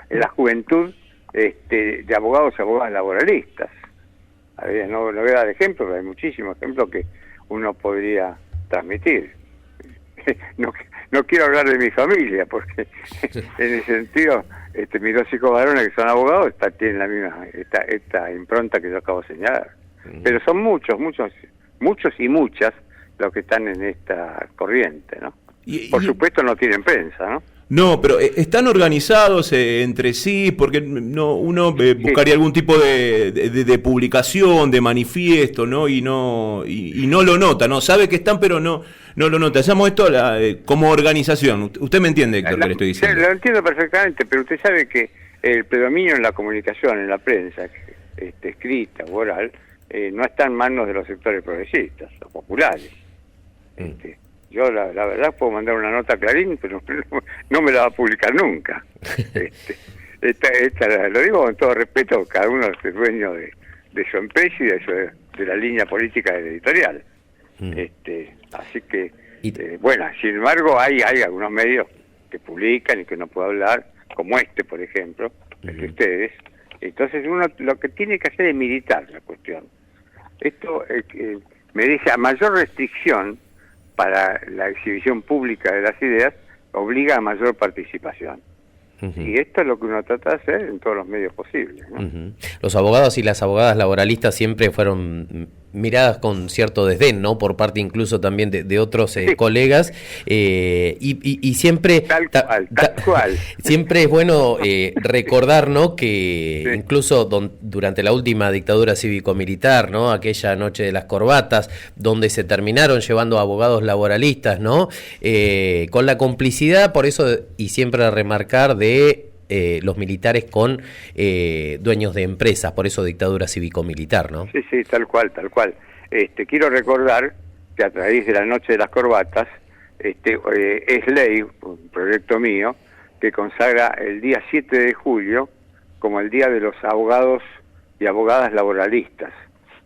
S10: la juventud de abogados y abogadas laboralistas. A ver, no voy a dar ejemplos, pero hay muchísimos ejemplos que uno podría transmitir. No quiero hablar de mi familia, porque en ese sentido, mis dos hijos varones que son abogados tienen la misma esta impronta que yo acabo de señalar. Pero son muchos y muchas los que están en esta corriente, ¿no? Por supuesto no tienen prensa, ¿no?
S2: No, pero están organizados entre sí, porque uno buscaría algún tipo de publicación, de manifiesto, ¿no? Y no lo nota, ¿no? Sabe que están, pero no lo nota. Hacemos esto como organización. Usted me entiende, Héctor, que le estoy diciendo.
S10: Lo entiendo perfectamente, pero usted sabe que el predominio en la comunicación, en la prensa, escrita o oral, no está en manos de los sectores progresistas, los populares. Yo la verdad puedo mandar una nota a Clarín, pero no me la va a publicar nunca. Lo digo con todo respeto, cada uno es dueño de su empresa y de la línea política del editorial. Así que, bueno, sin embargo hay algunos medios que publican y que no puedo hablar, como por ejemplo, el de ustedes. Entonces uno lo que tiene que hacer es militar la cuestión. Esto merece a mayor restricción para la exhibición pública de las ideas, obliga a mayor participación. Y esto es lo que uno trata de hacer en todos los medios posibles, ¿no?
S3: Los abogados y las abogadas laboralistas siempre fueron miradas con cierto desdén, ¿no? Por parte incluso también de otros colegas, y siempre
S10: tal cual.
S3: Siempre es bueno recordar, ¿no?, que incluso durante la última dictadura cívico-militar, ¿no?, aquella noche de las corbatas, donde se terminaron llevando a abogados laboralistas, ¿no?, con la complicidad, por eso, y siempre remarcar, de los militares con dueños de empresas, por eso dictadura cívico-militar, ¿no?
S10: Sí, tal cual. Quiero recordar que a través de la noche de las corbatas es ley, un proyecto mío, que consagra el día 7 de julio como el Día de los Abogados y Abogadas Laboralistas,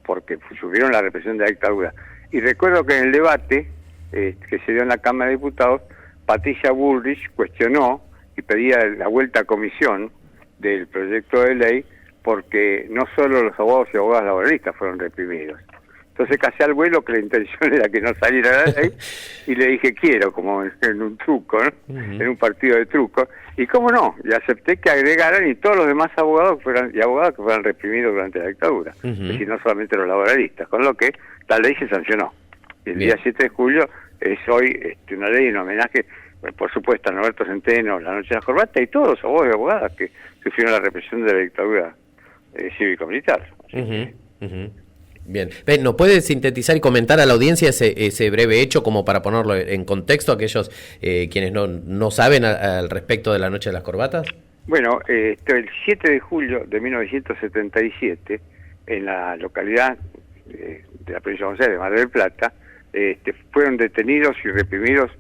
S10: porque sufrieron la represión de la dictadura. Y recuerdo que en el debate que se dio en la Cámara de Diputados, Patricia Bullrich cuestionó y pedía la vuelta a comisión del proyecto de ley, porque no solo los abogados y abogadas laboralistas fueron reprimidos. Entonces casé al vuelo que la intención era que no saliera la ley, y le dije quiero, como en un truco, ¿no? En un partido de truco, y cómo no, y acepté que agregaran y todos los demás abogados y abogadas que fueran reprimidos durante la dictadura, es decir, no solamente los laboralistas, con lo que la ley se sancionó. Y el día 7 de julio es hoy una ley en homenaje, por supuesto, a Norberto Centeno, la noche de la corbata, y todos los abogados y abogadas que sufrieron la represión de la dictadura cívico-militar.
S3: Bien, ¿nos puede sintetizar y comentar a la audiencia ese breve hecho como para ponerlo en contexto a aquellos quienes no saben al respecto de la Noche de las Corbatas?
S10: Bueno, el 7 de julio de 1977, en la localidad de la provincia de Buenos Aires, de Mar del Plata, fueron detenidos y reprimidos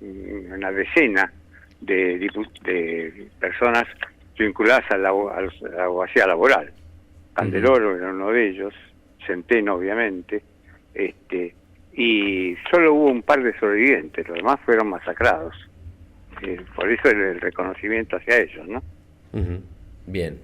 S10: una decena de personas vinculadas a la abogacía laboral. Candeloro era uno de ellos, Centeno obviamente, y solo hubo un par de sobrevivientes, los demás fueron masacrados. Por eso el reconocimiento hacia ellos, ¿no?
S3: Bien.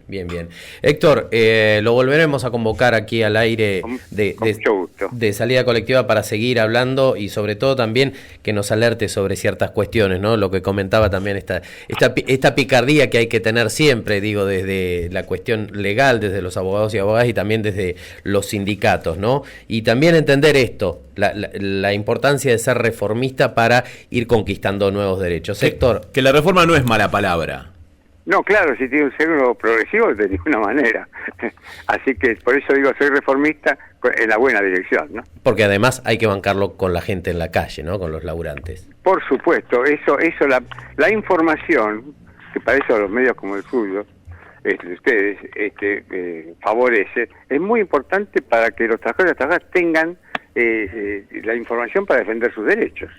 S3: Héctor, lo volveremos a convocar aquí al aire de Salida Colectiva para seguir hablando y sobre todo también que nos alerte sobre ciertas cuestiones, ¿no? Lo que comentaba también esta picardía que hay que tener siempre, digo, desde la cuestión legal, desde los abogados y abogadas y también desde los sindicatos, ¿no? Y también entender esto, la importancia de ser reformista para ir conquistando nuevos derechos. Héctor.
S2: Que la reforma no es mala palabra.
S10: No, claro, si tiene un ser progresivo de ninguna manera. Así que por eso digo, soy reformista en la buena dirección, ¿no?
S3: Porque además hay que bancarlo con la gente en la calle, ¿no? Con los laburantes.
S10: Por supuesto, la información, que para eso los medios como el suyo, ustedes, favorece, es muy importante para que los trabajadores y las trabajadoras tengan la información para defender sus derechos.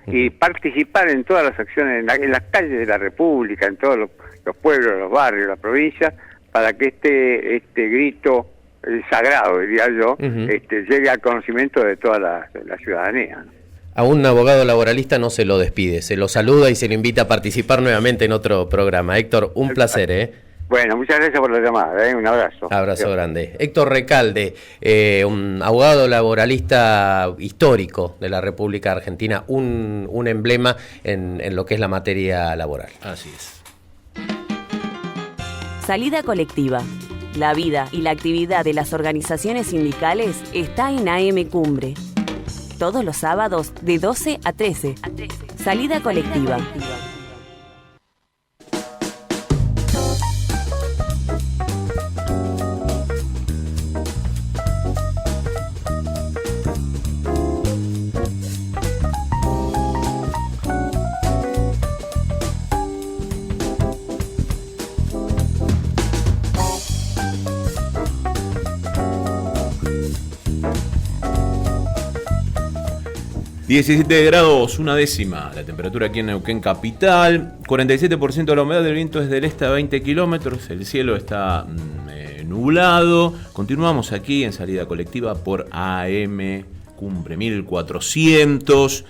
S10: Y participar en todas las acciones, en las calles de la República, en todos los pueblos, los barrios, las provincias, para que este grito sagrado, diría yo, llegue al conocimiento de toda la ciudadanía, ¿no?
S3: A un abogado laboralista no se lo despide, se lo saluda y se le invita a participar nuevamente en otro programa. Héctor, un placer,
S10: Bueno, muchas gracias por la llamada, un abrazo.
S3: Abrazo grande. Héctor Recalde, un abogado laboralista histórico de la República Argentina, un emblema en lo que es la materia laboral.
S2: Así es.
S1: Salida Colectiva. La vida y la actividad de las organizaciones sindicales está en AM Cumbre. Todos los sábados de 12 a 13. Salida Colectiva.
S2: 17 grados, una décima, la temperatura aquí en Neuquén capital, 47% de la humedad del viento es del este a 20 kilómetros, el cielo está nublado. Continuamos aquí en Salida Colectiva por AM Cumbre 1400.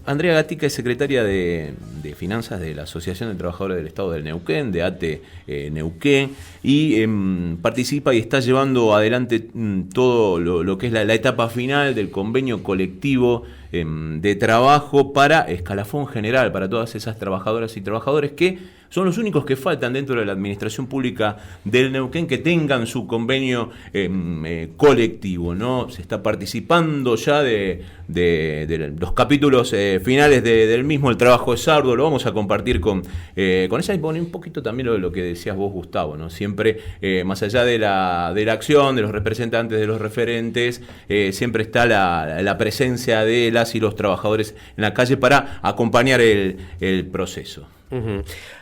S2: Andrea Gatica es secretaria de Finanzas de la Asociación de Trabajadores del Estado del Neuquén, de ATE Neuquén, y participa y está llevando adelante todo lo que es la etapa final del convenio colectivo de trabajo para escalafón general, para todas esas trabajadoras y trabajadores que son los únicos que faltan dentro de la administración pública del Neuquén que tengan su convenio colectivo, ¿no? Se está participando ya de los capítulos finales del mismo. El trabajo es arduo, lo vamos a compartir con ella y poner un poquito también lo que decías vos, Gustavo, ¿no? Siempre, más allá de la acción, de los representantes, de los referentes, siempre está la presencia de las y los trabajadores en la calle para acompañar el proceso.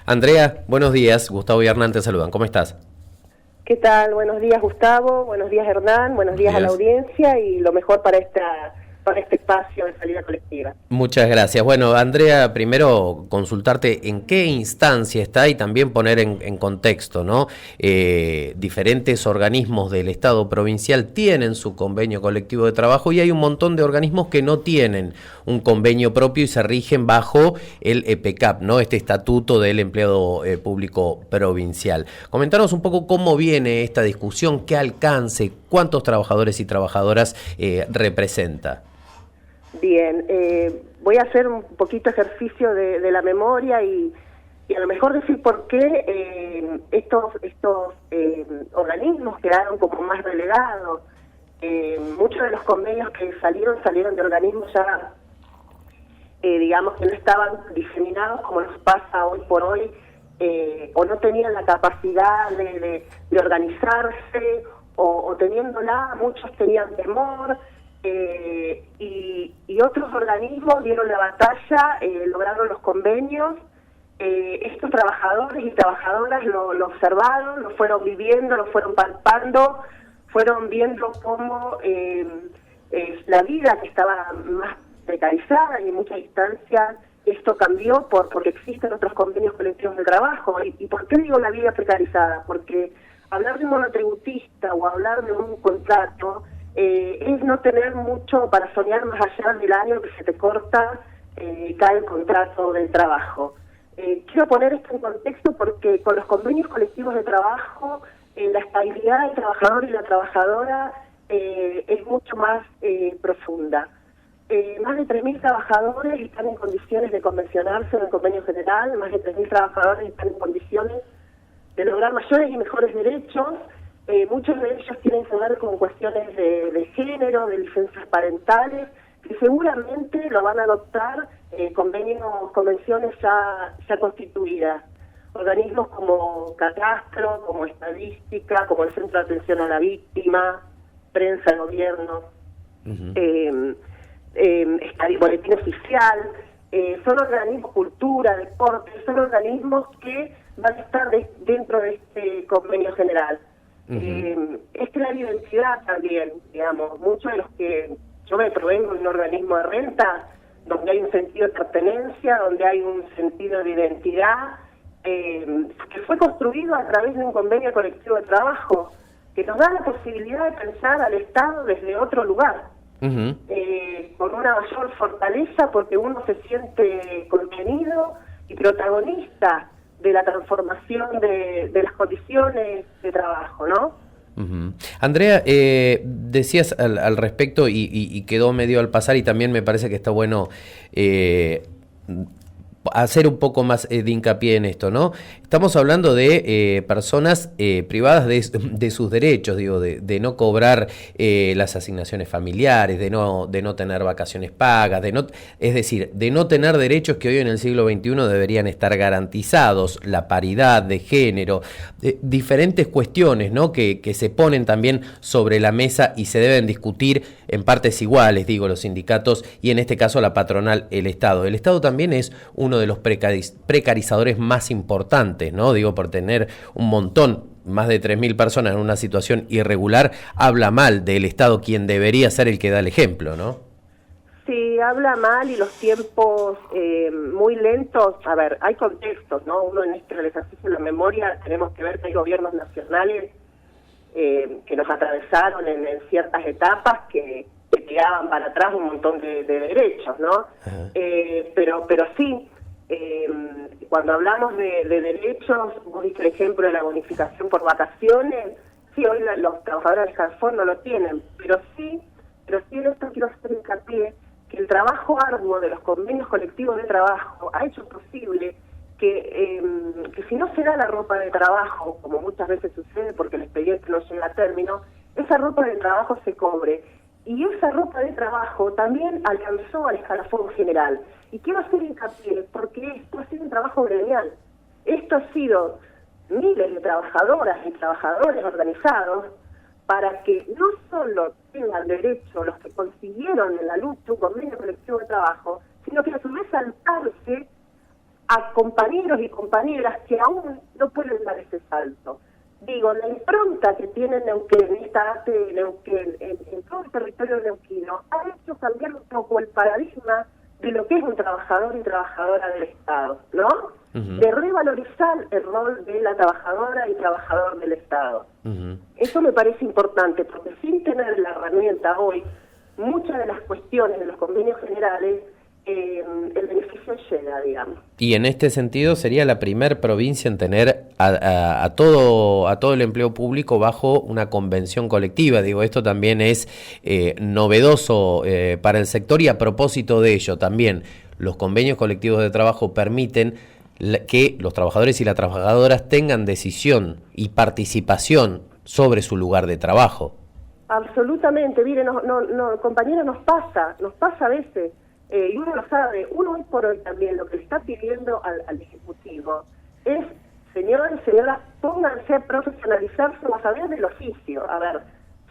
S3: Andrea, buenos días. Gustavo y Hernán te saludan. ¿Cómo estás?
S11: ¿Qué tal? Buenos días, Gustavo. Buenos días, Hernán. Buenos días a la audiencia y lo mejor para este espacio de Salida Colectiva.
S3: Muchas gracias. Bueno, Andrea, primero consultarte en qué instancia está y también poner en contexto, ¿no? Diferentes organismos del Estado provincial tienen su convenio colectivo de trabajo y hay un montón de organismos que no tienen un convenio propio y se rigen bajo el EPECAP, ¿no? Este estatuto del empleado público provincial. Comentanos un poco cómo viene esta discusión, qué alcance, cuántos trabajadores y trabajadoras representa.
S11: Bien, voy a hacer un poquito ejercicio de la memoria y a lo mejor decir por qué estos organismos quedaron como más relegados. Muchos de los convenios que salieron de organismos ya, digamos, que no estaban diseminados como nos pasa hoy por hoy o no tenían la capacidad de organizarse, o teniéndola, muchos tenían temor, y otros organismos dieron la batalla, lograron los convenios. Estos trabajadores y trabajadoras lo observaron, lo fueron viviendo, lo fueron palpando, fueron viendo cómo la vida, que estaba más precarizada y en muchas instancias esto cambió porque existen otros convenios colectivos de trabajo. ¿Y por qué digo la vida precarizada? Porque hablar de un monotributista o hablar de un contrato es no tener mucho para soñar más allá del año que se te corta y cae el contrato del trabajo. Quiero poner esto en contexto porque con los convenios colectivos de trabajo la estabilidad del trabajador y la trabajadora es mucho más profunda. Más de 3.000 trabajadores están en condiciones de convencionarse en el convenio general, más de 3.000 trabajadores están en condiciones de lograr mayores y mejores derechos. Muchos de ellos tienen que ver con cuestiones de género, de licencias parentales, que seguramente lo van a adoptar convenciones ya constituidas. Organismos como Catastro, como Estadística, como el Centro de Atención a la Víctima, Prensa, Gobierno, Boletín Oficial, son organismos, cultura, deporte, son organismos que van a estar dentro de este convenio general. Es crear identidad también, digamos. Muchos de los que yo me provengo de un organismo de renta, donde hay un sentido de pertenencia, donde hay un sentido de identidad, que fue construido a través de un convenio colectivo de trabajo, que nos da la posibilidad de pensar al Estado desde otro lugar, con una mayor fortaleza, porque uno se siente contenido y protagonista de la transformación de las condiciones de trabajo, ¿no?
S3: Andrea, decías al respecto y quedó medio al pasar, y también me parece que está bueno hacer un poco más de hincapié en esto, ¿no? Estamos hablando de personas privadas de sus derechos, digo, de no cobrar las asignaciones familiares, de no tener vacaciones pagas, es decir, de no tener derechos que hoy en el siglo XXI deberían estar garantizados, la paridad de género, diferentes cuestiones, ¿no? que se ponen también sobre la mesa y se deben discutir en partes iguales, digo, los sindicatos y en este caso la patronal, el Estado. El Estado también es uno de los precarizadores más importantes, ¿no? Digo, por tener un montón, más de 3.000 personas en una situación irregular, habla mal del Estado, quien debería ser el que da el ejemplo, ¿no?
S11: Sí, habla mal, y los tiempos muy lentos. A ver, hay contextos, ¿no? Uno en este ejercicio de la memoria tenemos que ver que hay gobiernos nacionales que nos atravesaron en ciertas etapas que tiraban para atrás un montón de derechos, ¿no? Pero sí, cuando hablamos de derechos, vos diste el ejemplo de la bonificación por vacaciones. Sí, hoy los trabajadores del Carrefour no lo tienen, pero sí en esto quiero hacer hincapié que el trabajo arduo de los convenios colectivos de trabajo ha hecho posible que si no se da la ropa de trabajo, como muchas veces sucede porque el expediente no llega a término, esa ropa de trabajo se cobre. Y esa ropa de trabajo también alcanzó al escalafón general. Y quiero hacer hincapié porque esto ha sido un trabajo gremial. Esto ha sido miles de trabajadoras y trabajadores organizados para que no solo tengan derecho los que consiguieron en la lucha un convenio colectivo de trabajo, sino que a su vez saltarse a compañeros y compañeras que aún no pueden dar ese salto. Digo, la impronta que tiene Neuquén, esta ATE de Neuquén, en todo el territorio neuquino, ha hecho cambiar un poco el paradigma de lo que es un trabajador y trabajadora del Estado, ¿no? De revalorizar el rol de la trabajadora y trabajador del Estado. Eso me parece importante, porque sin tener la herramienta hoy, muchas de las cuestiones de los convenios generales, el beneficio llega, digamos.
S3: Y en este sentido sería la primer provincia en tener a todo el empleo público bajo una convención colectiva. Digo, esto también es novedoso para el sector, y a propósito de ello también los convenios colectivos de trabajo permiten que los trabajadores y las trabajadoras tengan decisión y participación sobre su lugar de trabajo.
S11: Absolutamente, mire, compañero, nos pasa a veces. Y uno lo sabe, uno hoy por hoy también lo que está pidiendo al Ejecutivo es señoras, pónganse a profesionalizarse o a saber del oficio. A ver,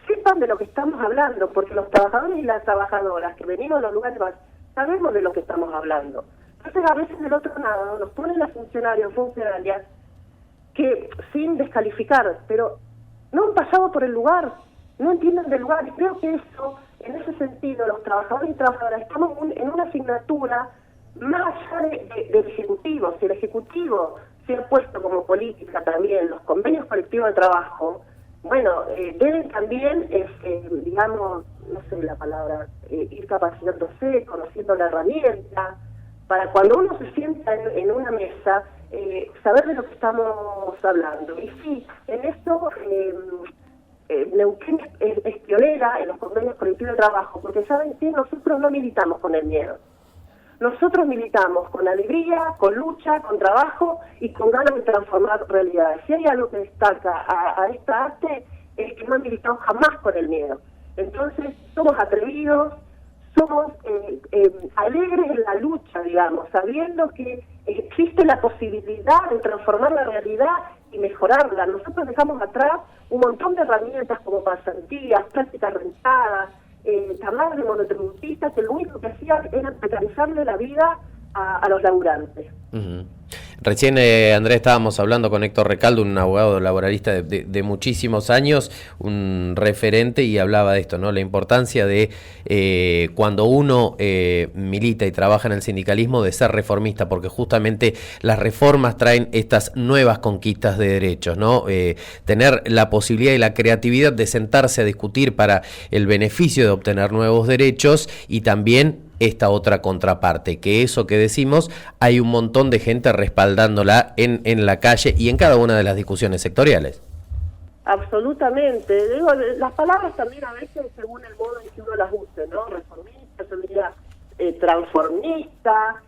S11: sepan de lo que estamos hablando, porque los trabajadores y las trabajadoras que venimos a los lugares sabemos de lo que estamos hablando. Entonces, a veces del otro lado nos ponen a funcionarias que, sin descalificar, pero no han pasado por el lugar, no entienden del lugar, y creo que eso, en ese sentido, los trabajadores y trabajadoras estamos en una asignatura más allá del Ejecutivo. Si el Ejecutivo se ha puesto como política también los convenios colectivos de trabajo, bueno, deben también, digamos, no sé la palabra, ir capacitándose, conociendo la herramienta, para cuando uno se sienta en una mesa, saber de lo que estamos hablando. Y sí, en esto Neuquén es pionera en los convenios colectivos de trabajo, porque saben que nosotros no militamos con el miedo. Nosotros militamos con alegría, con lucha, con trabajo y con ganas de transformar realidades. Si hay algo que destaca a esta arte, es que no han militado jamás con el miedo. Entonces, somos atrevidos, somos alegres en la lucha, digamos, sabiendo que existe la posibilidad de transformar la realidad y mejorarla. Nosotros dejamos atrás un montón de herramientas como pasantías, prácticas rentadas, charlas de monotributistas, que lo único que hacían era precarizarle la vida a los laburantes.
S3: Uh-huh. Recién, Andrés, estábamos hablando con Héctor Recaldo, un abogado laboralista de muchísimos años, un referente, y hablaba de esto, ¿no? La importancia de cuando uno milita y trabaja en el sindicalismo, de ser reformista, porque justamente las reformas traen estas nuevas conquistas de derechos, ¿no? Tener la posibilidad y la creatividad de sentarse a discutir para el beneficio de obtener nuevos derechos, y también esta otra contraparte, que eso que decimos, hay un montón de gente respaldándola en la calle y en cada una de las discusiones sectoriales.
S11: Absolutamente. Digo, las palabras también a veces según el modo en que uno las use, ¿no? Reformista, yo diría transformista,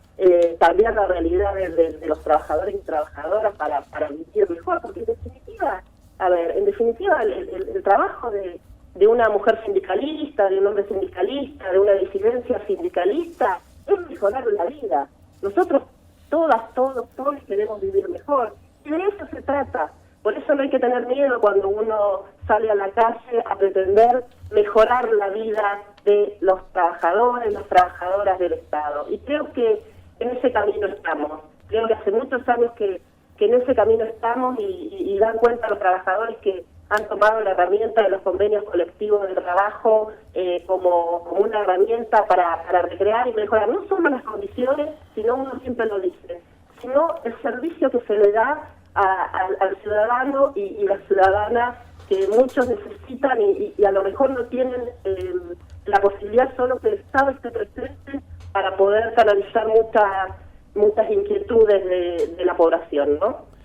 S11: cambiar la realidad de los trabajadores y trabajadoras para vivir mejor, porque en definitiva, el trabajo de una mujer sindicalista, de un hombre sindicalista, de una disidencia sindicalista, es mejorar la vida. Nosotros todos queremos vivir mejor, y de eso se trata. Por eso no hay que tener miedo cuando uno sale a la calle a pretender mejorar la vida de los trabajadores, las trabajadoras del Estado. Y creo que en ese camino estamos. Creo que hace muchos años que en ese camino estamos, y dan cuenta los trabajadores que han tomado la herramienta de los convenios colectivos de trabajo como una herramienta para recrear y mejorar no solo las condiciones, sino, uno siempre lo dice, sino el servicio que se le da al ciudadano y la ciudadana, que muchos necesitan y a lo mejor no tienen la posibilidad solo que el Estado esté presente para poder canalizar muchas inquietudes de la población, ¿no?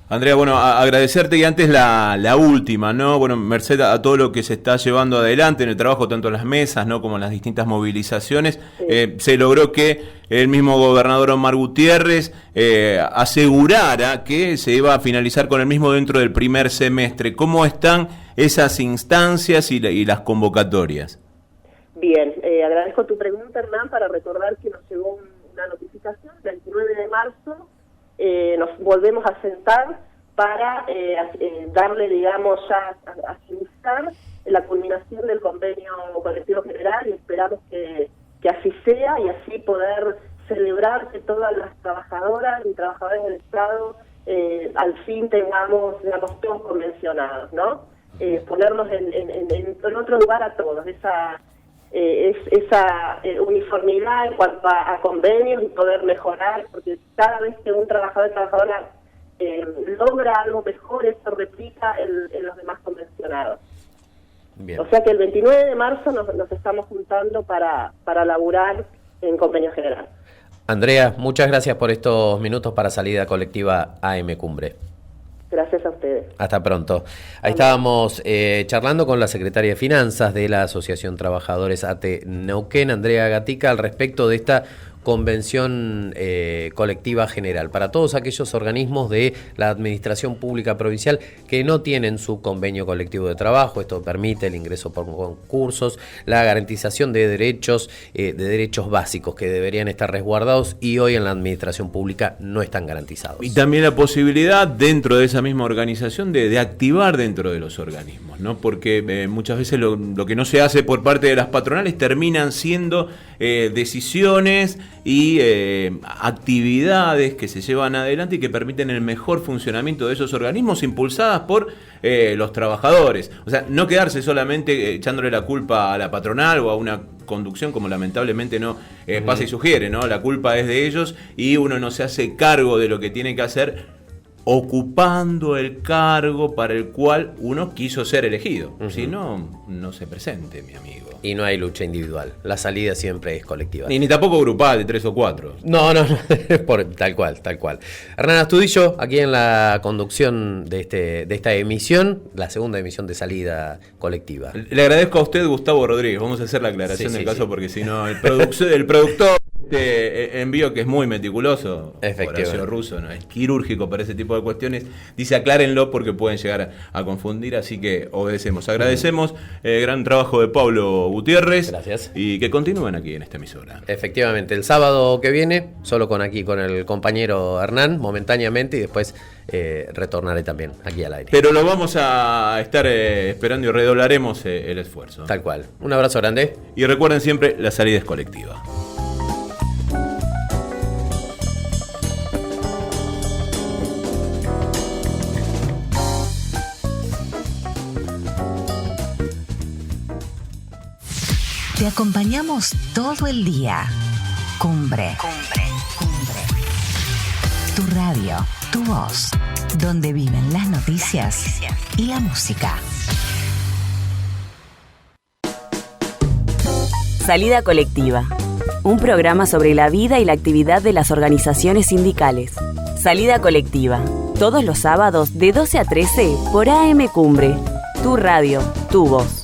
S2: Andrea, bueno, agradecerte, y antes la última, ¿no? Bueno, merced a todo lo que se está llevando adelante en el trabajo, tanto en las mesas, ¿no?, como en las distintas movilizaciones, sí. Se logró que el mismo gobernador Omar Gutiérrez asegurara que se iba a finalizar con el mismo dentro del primer semestre. ¿Cómo están esas instancias y las convocatorias?
S11: Bien, agradezco tu pregunta, Hernán, para recordar que nos llegó una notificación del 29 de marzo. Nos volvemos a sentar para darle, digamos, ya a agilizar la culminación del convenio colectivo general, y esperamos que así sea, y así poder celebrar que todas las trabajadoras y trabajadores del Estado al fin tengamos todos convencionados, ¿no? Ponernos en otro lugar a todos, esa uniformidad en cuanto a convenios, y poder mejorar, porque cada vez que un trabajador o trabajadora logra algo mejor, eso replica en los demás convencionados. Bien. O sea que el 29 de marzo nos estamos juntando para laburar en convenio general.
S3: Andrea, muchas gracias por estos minutos para Salida Colectiva AM Cumbre.
S11: Gracias a ustedes.
S3: Hasta pronto. Ahí estábamos charlando con la secretaria de Finanzas de la Asociación Trabajadores ATE Neuquén, Andrea Gatica, al respecto de esta convención colectiva general para todos aquellos organismos de la administración pública provincial que no tienen su convenio colectivo de trabajo. Esto permite el ingreso por concursos, la garantización de derechos básicos que deberían estar resguardados y hoy en la administración pública no están garantizados.
S2: Y también la posibilidad dentro de esa misma organización de activar dentro de los organismos, ¿no? Porque muchas veces lo que no se hace por parte de las patronales terminan siendo decisiones y actividades que se llevan adelante y que permiten el mejor funcionamiento de esos organismos impulsadas por los trabajadores. O sea, no quedarse solamente echándole la culpa a la patronal o a una conducción como lamentablemente no pasa y sugiere, ¿no? La culpa es de ellos y uno no se hace cargo de lo que tiene que hacer ocupando el cargo para el cual uno quiso ser elegido. Si no, no se presente, mi amigo.
S3: Y no hay lucha individual. La salida siempre es colectiva.
S2: Ni tampoco grupal de 3 o 4.
S3: No. Tal cual. Hernán Astudillo, aquí en la conducción de esta emisión, la segunda emisión de Salida Colectiva.
S2: Le agradezco a usted, Gustavo Rodríguez. Vamos a hacer la aclaración del caso porque si no, el productor envío, que es muy meticuloso, Horacio Russo, no es quirúrgico para ese tipo de cuestiones, dice aclárenlo porque pueden llegar a confundir, así que obedecemos. Agradecemos el gran trabajo de Pablo Gutiérrez.
S3: Gracias.
S2: Y que continúen aquí en esta emisora.
S3: Efectivamente, el sábado que viene, solo con el compañero Hernán, momentáneamente, y después retornaré también aquí al aire.
S2: Pero lo vamos a estar esperando y redoblaremos el esfuerzo.
S3: Tal cual. Un abrazo grande.
S2: Y recuerden siempre, la salida es colectiva.
S12: Te acompañamos todo el día. Cumbre. Tu radio, tu voz, donde viven las noticias y la música.
S1: Salida Colectiva. Un programa sobre la vida y la actividad de las organizaciones sindicales. Salida Colectiva. Todos los sábados de 12 a 13 por AM Cumbre. Tu radio, tu voz.